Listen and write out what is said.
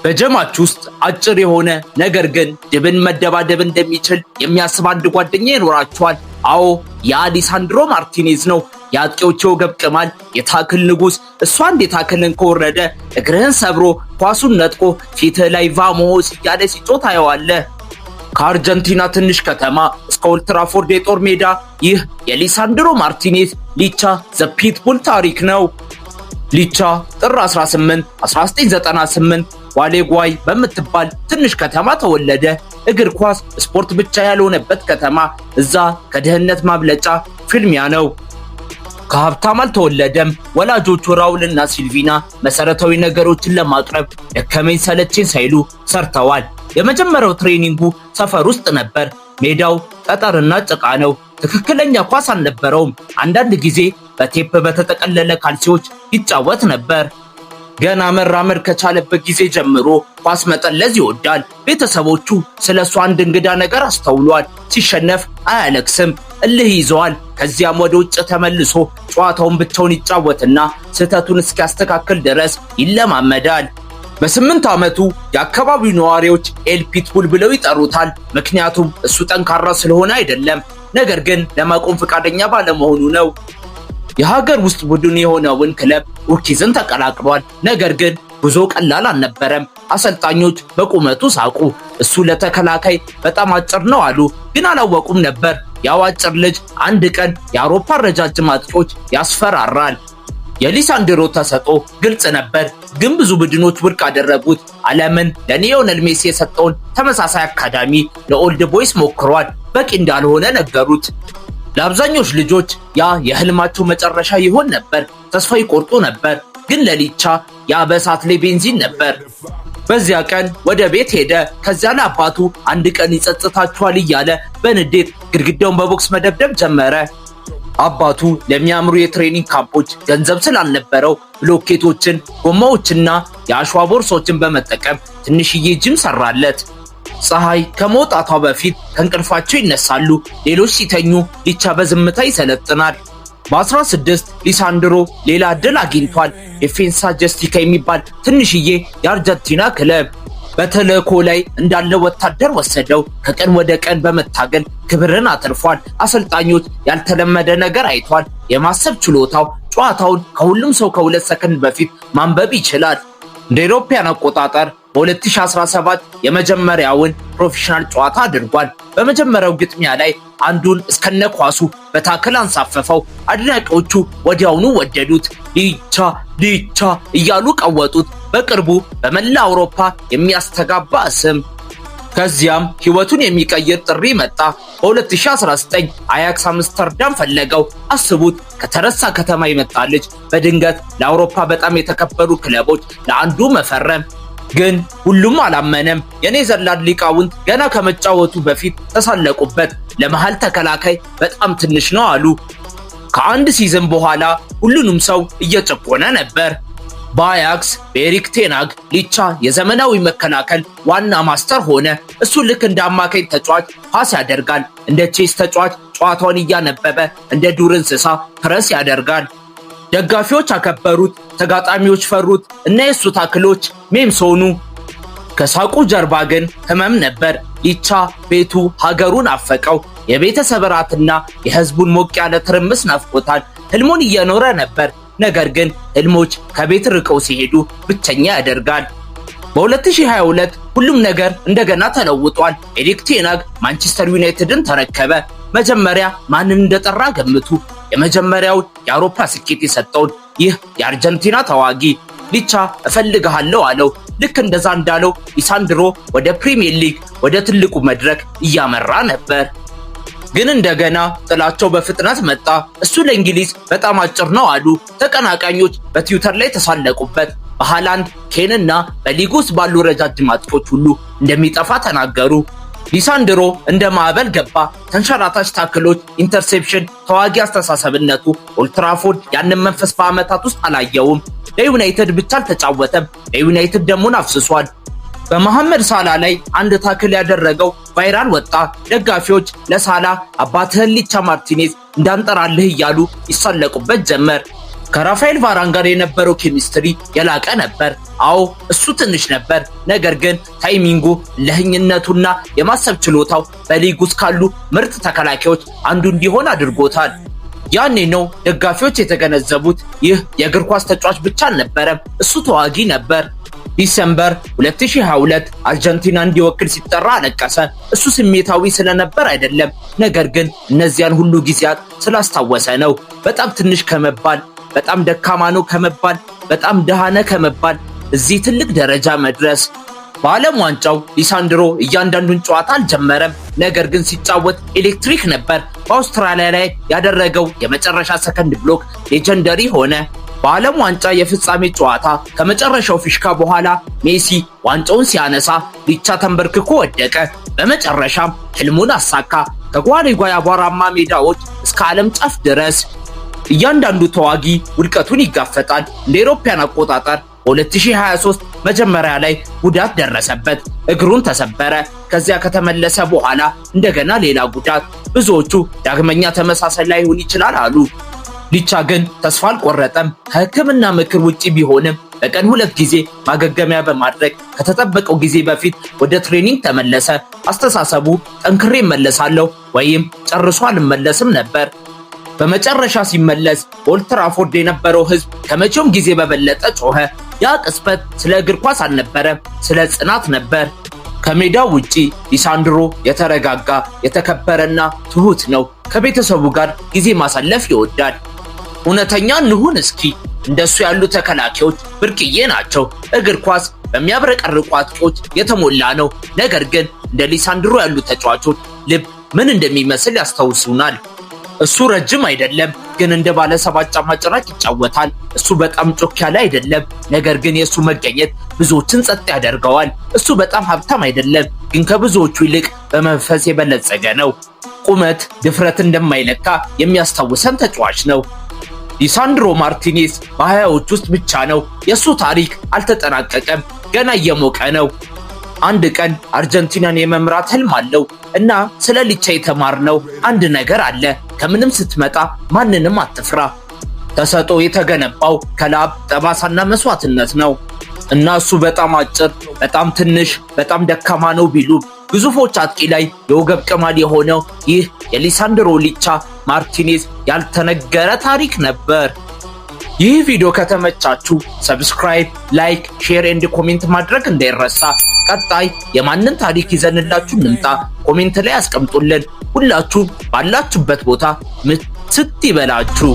በጀማች ውስጥ አጭር የሆነ ነገር ግን ድብን መደባደብ እንደሚችል የሚያስብ አንድ ጓደኛ ይኖራቸዋል። አዎ የአሊሳንድሮ ማርቲኔዝ ነው። የአጥቂዎች ወገብ ቅማል፣ የታክል ንጉስ። እሱ አንድ የታክልን ከወረደ እግርህን ሰብሮ ኳሱን ነጥቆ ፊትህ ላይ ቫሞስ እያለ ሲጮህ ታየዋለህ። ከአርጀንቲና ትንሽ ከተማ እስከ ኦልድ ትራፎርድ የጦር ሜዳ ይህ የሊሳንድሮ ማርቲኔዝ ሊቻ ዘ ፒትቡል ታሪክ ነው። ሊቻ ጥር 18 1998 ዋሌጓይ በምትባል ትንሽ ከተማ ተወለደ። እግር ኳስ ስፖርት ብቻ ያልሆነበት ከተማ፣ እዛ ከድህነት ማብለጫ ፍልሚያ ነው። ከሀብታም አልተወለደም። ወላጆቹ ራውልና ሲልቪና መሰረታዊ ነገሮችን ለማቅረብ ደከመኝ ሰለቸኝ ሳይሉ ሰርተዋል። የመጀመሪያው ትሬኒንጉ ሰፈር ውስጥ ነበር። ሜዳው ጠጠርና ጭቃ ነው። ትክክለኛ ኳስ አልነበረውም። አንዳንድ ጊዜ በቴፕ በተጠቀለለ ካልሲዎች ይጫወት ነበር። ገና መራመድ ከቻለበት ጊዜ ጀምሮ ኳስ መጠለዝ ይወዳል። ቤተሰቦቹ ስለሱ አንድ እንግዳ ነገር አስተውሏል። ሲሸነፍ አያለቅስም፣ እልህ ይዘዋል። ከዚያም ወደ ውጭ ተመልሶ ጨዋታውን ብቻውን ይጫወትና ስህተቱን እስኪያስተካክል ድረስ ይለማመዳል። በ8 ዓመቱ የአካባቢው ነዋሪዎች ኤል ፒትቡል ብለው ይጠሩታል። ምክንያቱም እሱ ጠንካራ ስለሆነ አይደለም፣ ነገር ግን ለማቆም ፈቃደኛ ባለመሆኑ ነው። የሀገር ውስጥ ቡድን የሆነውን ክለብ ኡርኪዝን ተቀላቅሏል። ነገር ግን ጉዞ ቀላል አልነበረም። አሰልጣኞች በቁመቱ ሳቁ። እሱ ለተከላካይ በጣም አጭር ነው አሉ። ግን አላወቁም ነበር ያው አጭር ልጅ አንድ ቀን የአውሮፓ ረጃጅም አጥቂዎች ያስፈራራል። የሊሳንድሮ ተሰጥኦ ግልጽ ነበር፣ ግን ብዙ ቡድኖች ውድቅ አደረጉት። ዓለምን ለሊዮኔል ሜሲ የሰጠውን ተመሳሳይ አካዳሚ ለኦልድ ቦይስ ሞክሯል። በቂ እንዳልሆነ ነገሩት። ለአብዛኞቹ ልጆች ያ የህልማቸው መጨረሻ ይሆን ነበር። ተስፋ ይቆርጡ ነበር። ግን ለሊቻ ያ በእሳት ላይ ቤንዚን ነበር። በዚያ ቀን ወደ ቤት ሄደ። ከዚያ ለአባቱ አንድ ቀን ይጸጽታችኋል እያለ በንዴት ግድግዳውን በቦክስ መደብደብ ጀመረ። አባቱ ለሚያምሩ የትሬኒንግ ካምፖች ገንዘብ ስላልነበረው ብሎኬቶችን፣ ጎማዎችና የአሸዋ ቦርሶችን በመጠቀም ትንሽዬ ጂም ሰራለት። ፀሐይ ከመውጣቷ በፊት ከእንቅልፋቸው ይነሳሉ። ሌሎች ሲተኙ ሊቻ በዝምታ ይሰለጥናል። በ16 ሊሳንድሮ ሌላ ዕድል አግኝቷል። ዲፌንሳ ጀስቲካ የሚባል ትንሽዬ የአርጀንቲና ክለብ በተልእኮ ላይ እንዳለ ወታደር ወሰደው። ከቀን ወደ ቀን በመታገል ክብርን አትርፏል። አሰልጣኞች ያልተለመደ ነገር አይቷል። የማሰብ ችሎታው ጨዋታውን ከሁሉም ሰው ከ2 ሰከንድ በፊት ማንበብ ይችላል። እንደ አውሮፓውያን አቆጣጠር በ2017 የመጀመሪያውን ፕሮፌሽናል ጨዋታ አድርጓል። በመጀመሪያው ግጥሚያ ላይ አንዱን እስከነኳሱ በታክል አንሳፈፈው። አድናቂዎቹ ወዲያውኑ ወደዱት። ሊቻ ሊቻ እያሉ ቀወጡት። በቅርቡ በመላ አውሮፓ የሚያስተጋባ ስም። ከዚያም ህይወቱን የሚቀይር ጥሪ መጣ። በ2019 አያክስ አምስተርዳም ፈለገው። አስቡት፣ ከተረሳ ከተማ የመጣ ልጅ በድንገት ለአውሮፓ በጣም የተከበሩ ክለቦች ለአንዱ መፈረም። ግን ሁሉም አላመነም። የኔዘርላንድ ሊቃውንት ገና ከመጫወቱ በፊት ተሳለቁበት። ለመሃል ተከላካይ በጣም ትንሽ ነው አሉ። ከአንድ ሲዝን በኋላ ሁሉንም ሰው እየጨቆነ ነበር። በአያክስ በኤሪክ ቴናግ ሊቻ የዘመናዊ መከላከል ዋና ማስተር ሆነ። እሱ ልክ እንደ አማካኝ ተጫዋች ፓስ ያደርጋል። እንደ ቼስ ተጫዋች ጨዋታውን እያነበበ እንደ ዱር እንስሳ ፕረስ ያደርጋል። ደጋፊዎች አከበሩት፣ ተጋጣሚዎች ፈሩት እና የሱ ታክሎች ሜምስ ሆኑ። ከሳቁ ጀርባ ግን ህመም ነበር። ሊቻ ቤቱ ሀገሩን አፈቀው። የቤተሰብ እራትና የህዝቡን ሞቅ ያለ ትርምስ ናፍቆታል። ህልሙን እየኖረ ነበር። ነገር ግን ህልሞች ከቤት ርቀው ሲሄዱ ብቸኛ ያደርጋል። በ2022 ሁሉም ነገር እንደገና ተለውጧል። ኤሪክ ቴናግ ማንቸስተር ዩናይትድን ተረከበ። መጀመሪያ ማንን እንደጠራ ገምቱ። የመጀመሪያውን የአውሮፓ ስኬት የሰጠውን ይህ የአርጀንቲና ተዋጊ ሊቻ እፈልግሃለሁ አለው። ልክ እንደዛ እንዳለው ሊሳንድሮ ወደ ፕሪሚየር ሊግ ወደ ትልቁ መድረክ እያመራ ነበር። ግን እንደገና ጥላቸው በፍጥነት መጣ። እሱ ለእንግሊዝ በጣም አጭር ነው አሉ። ተቀናቃኞች በትዊተር ላይ ተሳለቁበት። በሃላንድ ኬንና በሊግ ውስጥ ባሉ ረጃጅም አጥቂዎች ሁሉ እንደሚጠፋ ተናገሩ። ሊሳንድሮ እንደ ማዕበል ገባ። ተንሸራታች ታክሎች፣ ኢንተርሴፕሽን፣ ተዋጊ አስተሳሰብነቱ። ኦልድ ትራፎርድ ያንን መንፈስ በዓመታት ውስጥ አላየውም። ለዩናይትድ ብቻ አልተጫወተም፣ ለዩናይትድ ደሙን አፍስሷል። በመሐመድ ሳላ ላይ አንድ ታክል ያደረገው ቫይራል ወጣ። ደጋፊዎች ለሳላ አባትህን ሊቻ ማርቲኔዝ እንዳንጠራልህ እያሉ ይሳለቁበት ጀመር። ከራፋኤል ቫራን ጋር የነበረው ኬሚስትሪ የላቀ ነበር። አዎ እሱ ትንሽ ነበር፣ ነገር ግን ታይሚንጉ፣ ለህኝነቱና የማሰብ ችሎታው በሊግ ውስጥ ካሉ ምርጥ ተከላካዮች አንዱ እንዲሆን አድርጎታል። ያኔ ነው ደጋፊዎች የተገነዘቡት ይህ የእግር ኳስ ተጫዋች ብቻ አልነበረም፣ እሱ ተዋጊ ነበር። ዲሰምበር 2022 አርጀንቲና እንዲወክል ሲጠራ አለቀሰ። እሱ ስሜታዊ ስለነበር አይደለም፣ ነገር ግን እነዚያን ሁሉ ጊዜያት ስላስታወሰ ነው። በጣም ትንሽ ከመባል፣ በጣም ደካማ ነው ከመባል፣ በጣም ደሃ ነህ ከመባል እዚህ ትልቅ ደረጃ መድረስ። በዓለም ዋንጫው ሊሳንድሮ እያንዳንዱን ጨዋታ አልጀመረም፣ ነገር ግን ሲጫወት ኤሌክትሪክ ነበር። በአውስትራሊያ ላይ ያደረገው የመጨረሻ ሰከንድ ብሎክ ሌጀንደሪ ሆነ። በዓለም ዋንጫ የፍጻሜ ጨዋታ ከመጨረሻው ፊሽካ በኋላ ሜሲ ዋንጫውን ሲያነሳ ሊቻ ተንበርክኮ ወደቀ። በመጨረሻም ህልሙን አሳካ። ከጓሌጓይ አቧራማ ሜዳዎች እስከ ዓለም ጫፍ ድረስ እያንዳንዱ ተዋጊ ውድቀቱን ይጋፈጣል። እንደ አውሮፓውያን አቆጣጠር በ2023 መጀመሪያ ላይ ጉዳት ደረሰበት፣ እግሩን ተሰበረ። ከዚያ ከተመለሰ በኋላ እንደገና ሌላ ጉዳት። ብዙዎቹ ዳግመኛ ተመሳሳይ ላይሆን ይችላል አሉ። ሊቻ ግን ተስፋ አልቆረጠም። ከሕክምና ምክር ውጪ ቢሆንም በቀን 2 ጊዜ ማገገሚያ በማድረግ ከተጠበቀው ጊዜ በፊት ወደ ትሬኒንግ ተመለሰ። አስተሳሰቡ ጠንክሬ እመለሳለሁ ወይም ጨርሶ አልመለስም ነበር። በመጨረሻ ሲመለስ ኦልድ ትራፎርድ የነበረው ህዝብ ከመቼውም ጊዜ በበለጠ ጮኸ። ያ ቅጽበት ስለ እግር ኳስ አልነበረም፣ ስለ ጽናት ነበር። ከሜዳው ውጪ ሊሳንድሮ የተረጋጋ፣ የተከበረና ትሁት ነው። ከቤተሰቡ ጋር ጊዜ ማሳለፍ ይወዳል። እውነተኛ እንሁን እስኪ። እንደሱ ያሉ ተከላካዮች ብርቅዬ ናቸው። እግር ኳስ በሚያብረቀርቁ አጥቂዎች የተሞላ ነው። ነገር ግን እንደ ሊሳንድሮ ያሉ ተጫዋቾች ልብ ምን እንደሚመስል ያስታውሱናል። እሱ ረጅም አይደለም፣ ግን እንደ ባለ 7 ጫማ ጭራቅ ይጫወታል። እሱ በጣም ጮክ ያለ አይደለም፣ ነገር ግን የሱ መገኘት ብዙዎችን ጸጥ ያደርገዋል። እሱ በጣም ሀብታም አይደለም፣ ግን ከብዙዎቹ ይልቅ በመንፈስ የበለጸገ ነው። ቁመት ድፍረት እንደማይለካ የሚያስታውሰን ተጫዋች ነው። ሊሳንድሮ ማርቲኔዝ በ20ዎች ውስጥ ብቻ ነው። የሱ ታሪክ አልተጠናቀቀም፣ ገና እየሞቀ ነው። አንድ ቀን አርጀንቲናን የመምራት ህልም አለው እና ስለ ሊቻ የተማርነው አንድ ነገር አለ። ከምንም ስትመጣ ማንንም አትፍራ። ተሰጥኦ የተገነባው ከላብ ጠባሳና መስዋዕትነት ነው እና እሱ በጣም አጭር፣ በጣም ትንሽ፣ በጣም ደካማ ነው ቢሉ ግዙፎች አጥቂ ላይ የወገብ ቅማል የሆነው ይህ የሊሳንድሮ ሊቻ ማርቲኔዝ ያልተነገረ ታሪክ ነበር። ይህ ቪዲዮ ከተመቻችሁ ሰብስክራይብ፣ ላይክ፣ ሼር ኤንድ ኮሜንት ማድረግ እንዳይረሳ። ቀጣይ የማንን ታሪክ ይዘንላችሁ እንምጣ? ኮሜንት ላይ አስቀምጡልን። ሁላችሁም ባላችሁበት ቦታ ምትት ይበላችሁ።